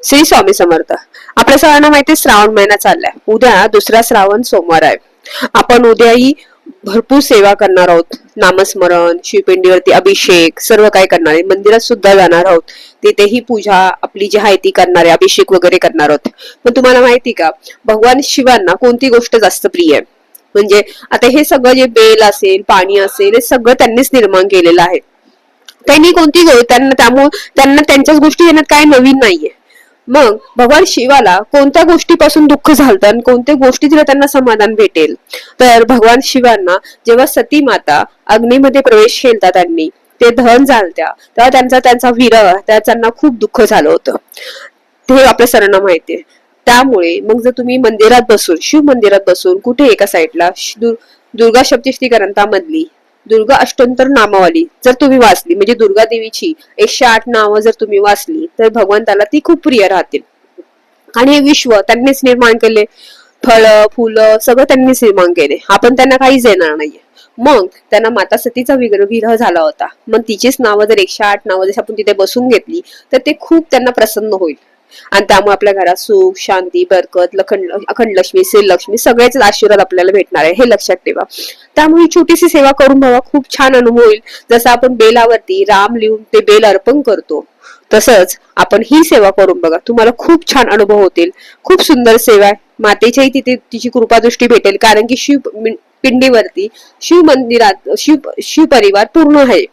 श्री स्वामी समर्थ. आपल्या सगळ्यांना माहिती श्रावण महिना चाललाय. उद्या दुसरा श्रावण सोमवार आहे. आपण उद्याही भरपूर सेवा करणार आहोत. नामस्मरण, शिवपिंडीवरती अभिषेक, सर्व काही करणार आहे. मंदिरात सुद्धा जाणार आहोत. तिथेही पूजा आपली जी आहे ती करणार आहे, अभिषेक वगैरे करणार आहोत. पण तुम्हाला माहिती का, भगवान शिवांना कोणती गोष्ट जास्त प्रिय आहे? म्हणजे आता हे सगळं जे बेल असेल, पाणी असेल, हे सगळं त्यांनीच निर्माण केलेलं आहे. त्यांनी कोणती त्यांना त्यामुळे त्यांना त्यांच्याच गोष्टी येण्यात काय नवीन नाहीये. मग भगवान शिवाला कोणत्या गोष्टीपासून दुःख झालं आणि कोणत्या गोष्टी दिल्या त्यांना समाधान भेटेल? तर भगवान शिवांना जेव्हा सती माता अग्नीमध्ये प्रवेश केला त्यांनी, ते दहन झालत्या, तेव्हा त्यांचा विरह, त्यांना खूप दुःख झालं होतं. ते आपल्या सर्वांना माहितीये. त्यामुळे मग जर तुम्ही मंदिरात बसून, शिव मंदिरात बसून, कुठे एका साईडला दुर्गा सप्तशती ग्रंथामधली दुर्गा अष्टोत्तर नामावली जर तुम्ही वाचली, म्हणजे दुर्गा देवीची 108 नावं जर तुम्ही वाचली, तर भगवंताला ती खूप प्रिय राहतील. आणि हे विश्व त्यांनीच निर्माण केले. फळं, फुलं सगळं त्यांनीच निर्माण केले. आपण त्यांना काहीच देणार नाहीये. मग त्यांना माता सतीचा विरह झाला होता. मग तिचीच नावं जर 108 नावं जर आपण तिथे बसून घेतली, तर ते खूप त्यांना प्रसन्न होईल. आणि त्यामुळे आपल्या घरात सुख, शांती, बरकत, अखंड लक्ष्मी, श्रीलक्ष्मी सगळ्याच आशीर्वाद आपल्याला भेटणार आहे, हे लक्षात ठेवा. त्यामुळे छोटीशी सेवा करून बघा, खूप छान अनुभव होईल. जसं आपण बेलावरती राम लिहून ते बेल अर्पण करतो, तसंच आपण ही सेवा करून बघा, तुम्हाला खूप छान अनुभव होतील. खूप सुंदर सेवा आहे. मातेच्याही तिथे तिची कृपादृष्टी भेटेल, कारण की शिव पिंडीवरती, शिव मंदिरात शिव परिवार पूर्ण आहे.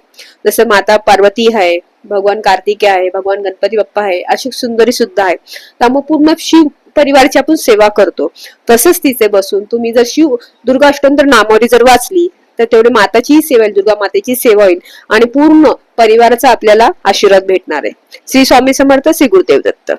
जसं माता पार्वती आहे, भगवान कार्तिकेय आहे, भगवान गणपती बाप्पा आहे, अशी सुंदरी सुद्धा आहे. त्यामुळे पूर्ण शिव परिवाराची आपण सेवा करतो. तसंच तिथे बसून तुम्ही जर शिव दुर्गा अष्टोत्तर नामावली जर वाचली, तर तेवढे माताचीही सेवा होईल, दुर्गा मातेची सेवा होईल आणि पूर्ण परिवाराचा आपल्याला आशीर्वाद भेटणार आहे. श्री स्वामी समर्थ. श्री गुरुदेव दत्त.